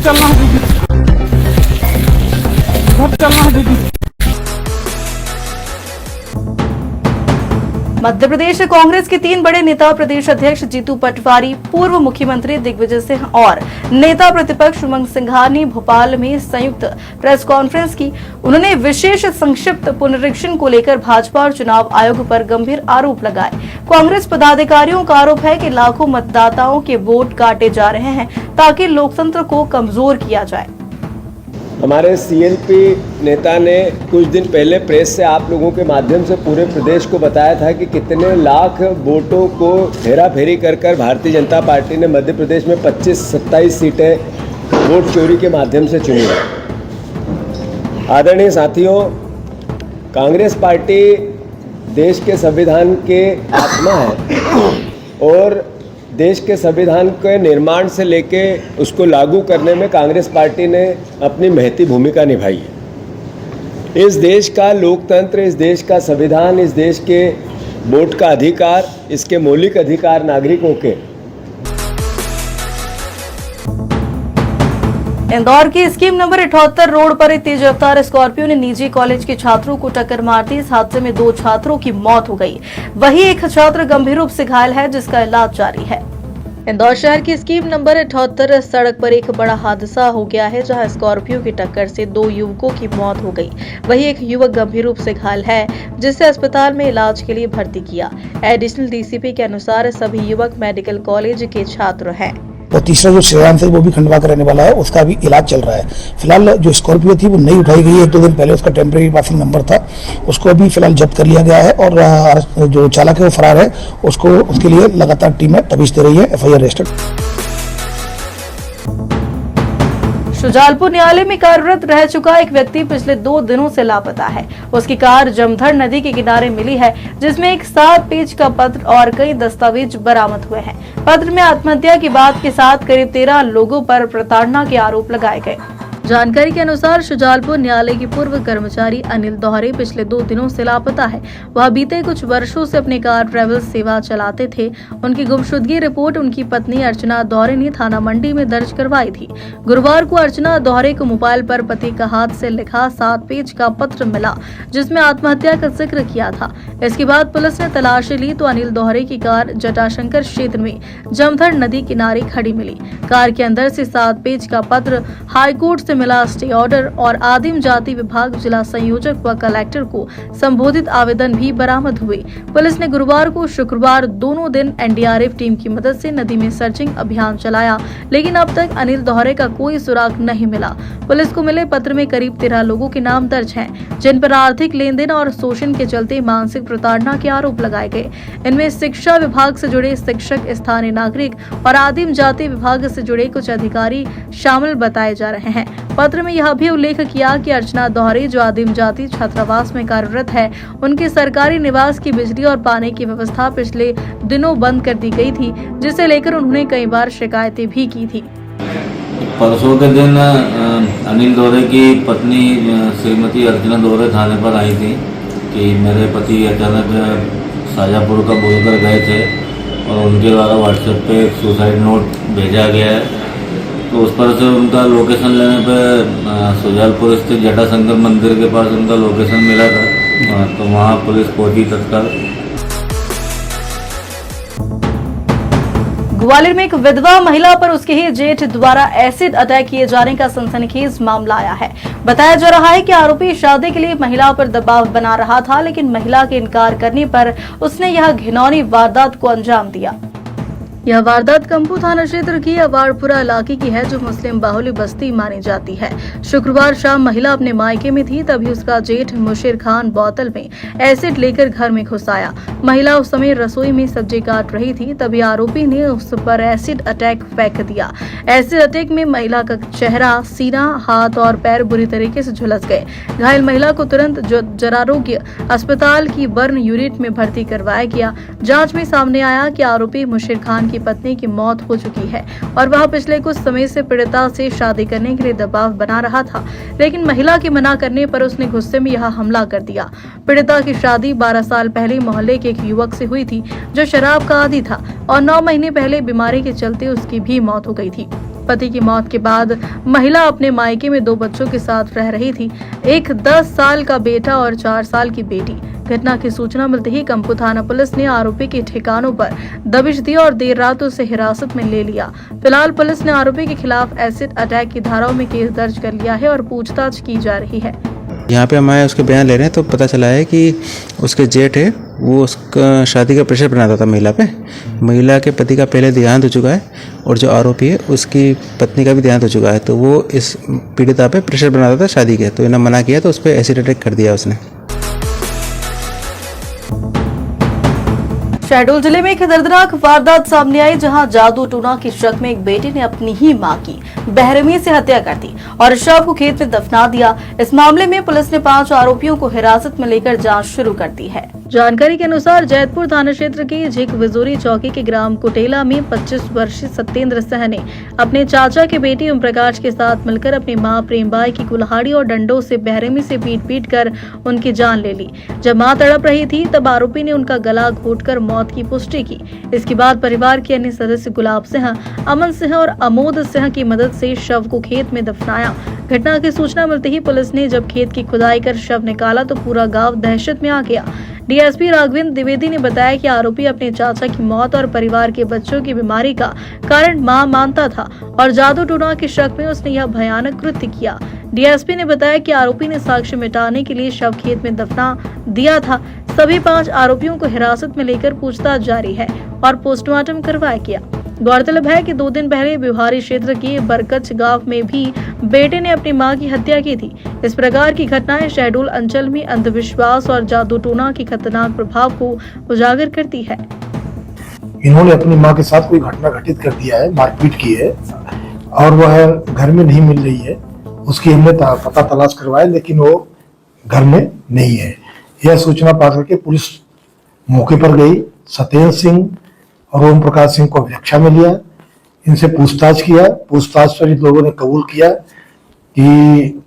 चलना है दीदी, घर चलना है दीदी। मध्य प्रदेश कांग्रेस के 3 बड़े नेता प्रदेश अध्यक्ष जीतू पटवारी, पूर्व मुख्यमंत्री दिग्विजय सिंह और नेता प्रतिपक्ष उमंग सिंघार ने भोपाल में संयुक्त प्रेस कॉन्फ्रेंस की। उन्होंने विशेष संक्षिप्त पुनरीक्षण को लेकर भाजपा और चुनाव आयोग पर गंभीर आरोप लगाए। कांग्रेस पदाधिकारियों का आरोप है कि लाखों मतदाताओं के वोट काटे जा रहे हैं ताकि लोकतंत्र को कमजोर किया जाए। हमारे सीएलपी नेता ने कुछ दिन पहले प्रेस से आप लोगों के माध्यम से पूरे प्रदेश को बताया था कि कितने लाख वोटों को हेराफेरी कर भारतीय जनता पार्टी ने मध्य प्रदेश में 25-27 सीटें वोट चोरी के माध्यम से चुनी है। आदरणीय साथियों, कांग्रेस पार्टी देश के संविधान के आत्मा है और देश के संविधान के निर्माण से लेके उसको लागू करने में कांग्रेस पार्टी ने अपनी महती भूमिका निभाई है। इस देश का लोकतंत्र, इस देश का संविधान, इस देश के वोट का अधिकार, इसके मौलिक अधिकार नागरिकों के। इंदौर की स्कीम नंबर 78 रोड पर एक तेज रफ्तार स्कॉर्पियो ने निजी कॉलेज के छात्रों को टक्कर मार दी। इस हादसे में 2 छात्रों की मौत हो गई, वहीं एक छात्र गंभीर रूप से घायल है जिसका इलाज जारी है। इंदौर शहर की स्कीम नंबर 78 सड़क पर एक बड़ा हादसा हो गया है, जहां स्कॉर्पियो की टक्कर से 2 युवकों की मौत हो गई, वहीं एक युवक गंभीर रूप से घायल है जिसे अस्पताल में इलाज के लिए भर्ती किया। एडिशनल डीसीपी के अनुसार सभी युवक मेडिकल कॉलेज के छात्र हैं। और तीसरा जो श्रेयांश है वो भी खंडवा का रहने वाला है, उसका भी इलाज चल रहा है। फिलहाल जो स्कॉर्पियो थी वो नहीं उठाई गई है, 1-2 दिन पहले उसका टेम्परेरी पासिंग नंबर था, उसको अभी फिलहाल जब्त कर लिया गया है और जो चालक है वो फरार है। उसको उसके लिए लगातार टीमें तफ्तीश दे रही है। FIR registered. शुजालपुर न्यायालय में कार्यरत रह चुका एक व्यक्ति पिछले 2 दिनों से लापता है। उसकी कार जमधर नदी के किनारे मिली है, जिसमें एक 7 पेज का पत्र और कई दस्तावेज बरामद हुए हैं। पत्र में आत्महत्या की बात के साथ करीब 13 लोगों पर प्रताड़ना के आरोप लगाए गए। जानकारी के अनुसार शुजालपुर न्यायालय के पूर्व कर्मचारी अनिल दोहरे पिछले 2 दिनों से लापता है। वह बीते कुछ वर्षों से अपनी कार ट्रेवल्स सेवा चलाते थे। उनकी गुमशुदगी रिपोर्ट उनकी पत्नी अर्चना दोहरे ने थाना मंडी में दर्ज करवाई थी। गुरुवार को अर्चना दोहरे को मोबाइल पर पति का हाथ से लिखा 7 पेज का पत्र मिला, जिसमें आत्महत्या का जिक्र किया था। इसके बाद पुलिस ने तलाशी ली तो अनिल दोहरे की कार जटाशंकर क्षेत्र में जमधर नदी किनारे खड़ी मिली। कार के अंदर से 7 पेज का पत्र, हाईकोर्ट से मिला स्टे ऑर्डर और आदिम जाति विभाग जिला संयोजक व कलेक्टर को संबोधित आवेदन भी बरामद हुए। पुलिस ने गुरुवार को शुक्रवार दोनों दिन NDRF टीम की मदद से नदी में सर्चिंग अभियान चलाया, लेकिन अब तक अनिल दोहरे का कोई सुराग नहीं मिला। पुलिस को मिले पत्र में करीब 13 लोगों के नाम दर्ज हैं, जिन पर आर्थिक लेन देन और शोषण के चलते मानसिक प्रताड़ना के आरोप लगाए गए। इनमें शिक्षा विभाग से जुड़े शिक्षक, स्थानीय नागरिक और आदिम जाति विभाग से जुड़े कुछ अधिकारी शामिल बताए जा रहे हैं। पत्र में यह भी उल्लेख किया कि अर्चना दोहरे, जो आदिम जाति छात्रावास में कार्यरत है, उनके सरकारी निवास की बिजली और पानी की व्यवस्था पिछले दिनों बंद कर दी गई थी, जिसे लेकर उन्होंने कई बार शिकायतें भी की थी। परसों के दिन अनिल दोहरे की पत्नी श्रीमती अर्चना दोहरे थाने पर आई थी कि मेरे पति अचानक शाजापुर का बोलकर गए थे और उनके द्वारा व्हाट्सएप पे एक सुसाइड नोट भेजा गया है। तो उस पर से उनका लोकेशन लेने पे शुजालपुर स्थित जटाशंकर मंदिर के पास उनका लोकेशन मिला था, तो वहाँ पुलिस पहुंची तत्काल। ग्वालियर में एक विधवा महिला पर उसके ही जेठ द्वारा एसिड अटैक किए जाने का सनसनीखेज मामला आया है। बताया जा रहा है कि आरोपी शादी के लिए महिला पर दबाव बना रहा था, लेकिन महिला के इनकार करने पर उसने यह घिनौनी वारदात को अंजाम दिया। यह वारदात कंपू थाना क्षेत्र की अवारपुरा इलाके की है, जो मुस्लिम बाहुल्य बस्ती मानी जाती है। शुक्रवार शाम महिला अपने मायके में थी, तभी उसका जेठ मुशीर खान बोतल में एसिड लेकर घर में घुस आया। महिला उस समय रसोई में सब्जी काट रही थी, तभी आरोपी ने उस पर एसिड अटैक फेंक दिया। एसिड अटैक में महिला का चेहरा, सीना, हाथ और पैर बुरी तरीके से झुलस गए। घायल महिला को तुरंत जरारोग्य अस्पताल की बर्न यूनिट में भर्ती करवाया गया। जांच में सामने आया कि आरोपी मुशीर खान की पत्नी की मौत हो चुकी है और वह पिछले कुछ समय से पीड़िता से शादी करने के लिए दबाव बना रहा था, लेकिन महिला के मना करने पर उसने गुस्से में यह हमला कर दिया। पीड़िता की शादी 12 साल पहले मोहल्ले के एक युवक से हुई थी, जो शराब का आदी था और 9 महीने पहले बीमारी के चलते उसकी भी मौत हो गई थी। पति की मौत के बाद महिला अपने मायके में 2 बच्चों के साथ रह रही थी, एक 10 साल का बेटा और 4 साल की बेटी। घटना की सूचना मिलते ही कंपू थाना पुलिस ने आरोपी के ठिकानों पर दबिश दी और देर रात उसे हिरासत में ले लिया। फिलहाल पुलिस ने आरोपी के खिलाफ एसिड अटैक की धाराओं में केस दर्ज कर लिया है और पूछताछ की जा रही है। यहाँ पे हमारे उसके बयान ले रहे हैं तो पता चला है कि उसके जेठ है वो उसका शादी का प्रेशर बनाता था महिला पे। महिला के पति का पहले देहांत हो चुका है और जो आरोपी है उसकी पत्नी का भी देहांत हो चुका है, तो वो इस पीड़िता पे प्रेशर बनाता था शादी के, तो इन्हें मना किया तो उस पर एसिड अटैक कर दिया उसने। शहडोल जिले में एक दर्दनाक वारदात सामने आई, जहां जादू टोना की शक में एक बेटे ने अपनी ही मां की बेरहमी से हत्या कर दी और शव को खेत में दफना दिया। इस मामले में पुलिस ने 5 आरोपियों को हिरासत में लेकर जांच शुरू कर दी है। जानकारी के अनुसार जैतपुर थाना क्षेत्र के झिक विजोरी चौकी के ग्राम कुटेला में 25 वर्षीय सत्येंद्र सह ने अपने चाचा के बेटे ओम प्रकाश के साथ मिलकर अपनी मां प्रेमबाई की कुल्हाड़ी और डंडों से बेरहमी से पीट कर उनकी जान ले ली। जब मां तड़प रही थी तब आरोपी ने उनका गला घोंटकर मौत की पुष्टि की। इसके बाद परिवार के अन्य सदस्य गुलाब सिंह, अमन सिंह और अमोद सिंह की मदद से शव को खेत में दफनाया। घटना की सूचना मिलते ही पुलिस ने जब खेत की खुदाई कर शव निकाला तो पूरा गांव दहशत में आ गया। डीएसपी राघवेंद्र द्विवेदी ने बताया कि आरोपी अपने चाचा की मौत और परिवार के बच्चों की बीमारी का कारण मां मानता था और जादू टोना के शक में उसने यह भयानक कृत्य किया। डीएसपी ने बताया कि आरोपी ने साक्ष्य मिटाने के लिए शव खेत में दफना दिया था। सभी 5 आरोपियों को हिरासत में लेकर पूछताछ जारी है और पोस्टमार्टम करवाया गया। गौरतलब है कि 2 दिन पहले बिहारी क्षेत्र के बरकच गांव में भी बेटे ने अपनी मां की हत्या की थी। इस प्रकार की घटनाएं शहडोल अंचल में अंधविश्वास और जादू टोना के खतरनाक प्रभाव को उजागर करती है। इन्होंने अपनी मां के साथ कोई घटना घटित कर दिया है, मारपीट की है और वह घर में नहीं मिल रही है। उसकी हमने पता तलाश करवाया लेकिन वो घर में नहीं है। यह सूचना पा करके पुलिस मौके पर गई। सत्येंद्र सिंह और ओम प्रकाश सिंह को अभिरक्षा में लिया, इनसे पूछताछ किया। पूछताछ पर इन लोगों ने कबूल किया कि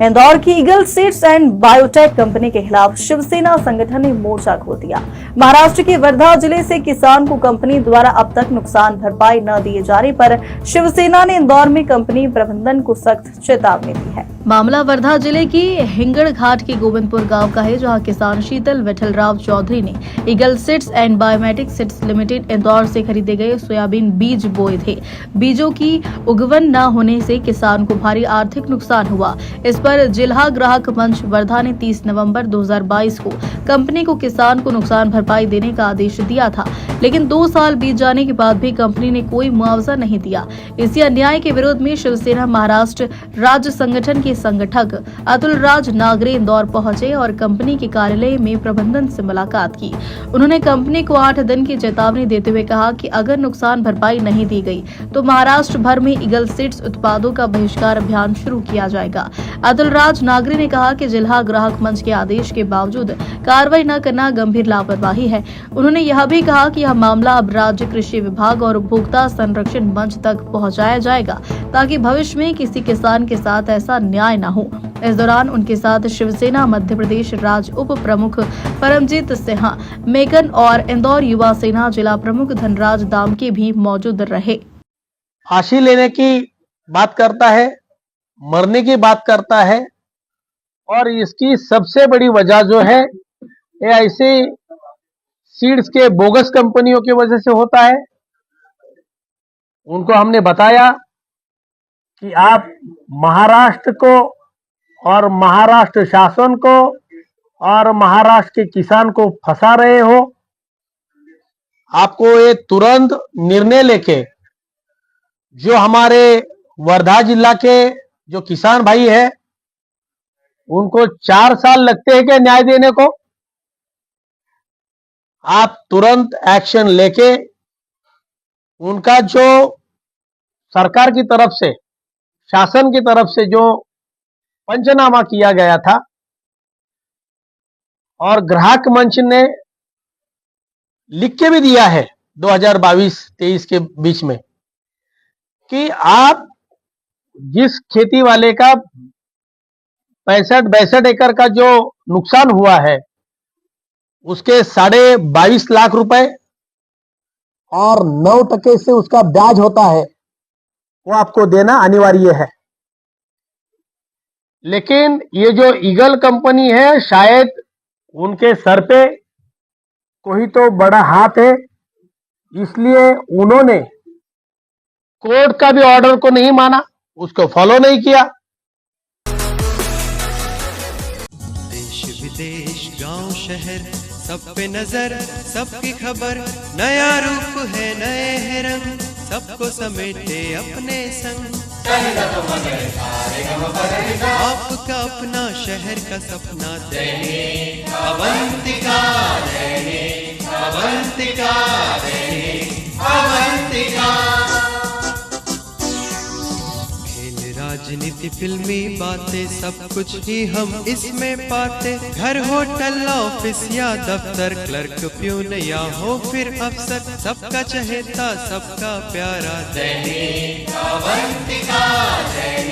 इंदौर की eagle seeds and biotech company के खिलाफ शिवसेना संगठन ने मोर्चा खोल दिया। महाराष्ट्र के वर्धा जिले से किसान को कंपनी द्वारा अब तक नुकसान भरपाई न दिए जाने पर शिवसेना ने इंदौर में कंपनी प्रबंधन को सख्त चेतावनी दी है। मामला वर्धा जिले की हिंगड़ घाट के गोविंदपुर गांव का है, जहां किसान शीतल विठलराव चौधरी ने eagle seeds and biometric seeds limited Indore से खरीदे गए सोयाबीन बीज बोए थे। बीजों की उगवन न होने से किसान को भारी आर्थिक नुकसान हुआ। इस पर जिला ग्राहक मंच वर्धा ने 30 नवंबर 2022 को कंपनी को किसान को नुकसान भरपाई देने का आदेश दिया था, लेकिन 2 साल बीत जाने के बाद भी कंपनी ने कोई मुआवजा नहीं दिया। इसी अन्याय के विरोध में शिवसेना महाराष्ट्र राज्य संगठन के संगठक अतुल राज नागरे इंदौर पहुंचे और कंपनी के कार्यालय में प्रबंधन से मुलाकात की। उन्होंने कंपनी को 8 दिन की चेतावनी देते हुए कहा कि अगर नुकसान भरपाई नहीं दी गई तो महाराष्ट्र भर में ईगल सीड्स उत्पादों का बहिष्कार अभियान शुरू किया जाएगा। अतुल राज नागरे ने कहा कि जिला ग्राहक मंच के आदेश के बावजूद कार्रवाई न करना गंभीर लापरवाही है। उन्होंने यह भी कहा कि यह मामला अब राज्य कृषि विभाग और उपभोक्ता संरक्षण मंच तक पहुंचाया जाएगा ताकि भविष्य में किसी किसान के साथ ऐसा न्याय न हो। इस दौरान उनके साथ शिवसेना मध्य प्रदेश राज्य उप प्रमुख परमजीत सिंह मेकन और इंदौर युवा सेना जिला प्रमुख धनराज दामके भी मौजूद रहे। फांसी लेने की बात करता है, मरने की बात करता है और इसकी सबसे बड़ी वजह जो है ये ऐसे सीड्स के बोगस कंपनियों की वजह से होता है। उनको हमने बताया कि आप महाराष्ट्र को और महाराष्ट्र शासन को और महाराष्ट्र के किसान को फंसा रहे हो। आपको ये तुरंत निर्णय लेके जो हमारे वर्धा जिला के जो किसान भाई है उनको 4 साल लगते हैं क्या न्याय देने को, आप तुरंत एक्शन लेके उनका जो सरकार की तरफ से शासन की तरफ से जो पंचनामा किया गया था और ग्राहक मंच ने लिख के भी दिया है 2022-23 के बीच में कि आप जिस खेती वाले का 65-62 एकड़ का जो नुकसान हुआ है उसके 22.5 लाख रुपए और 9% से उसका ब्याज होता है, वो आपको देना अनिवार्य है। लेकिन ये जो ईगल कंपनी है, शायद उनके सर पे कोई तो बड़ा हाथ है, इसलिए उन्होंने कोर्ट का भी ऑर्डर को नहीं माना, उसको फॉलो नहीं किया। देश विदेश गांव शहर सब पे नजर, सबकी खबर, नया रूप है नए है रंग, सबको समेटे अपने संग। आपका अपना शहर का सपना दैनिक अवंतिका, दैनिक अवंतिका, दैनिक अवंतिका। राजनीति फिल्मी बातें सब कुछ ही हम इसमें पाते, घर होटल ऑफिस या दफ्तर, क्लर्क प्यून या हो फिर अफसर, सबका चहेता सबका प्यारा दैनिक अवंतिका, दैनिक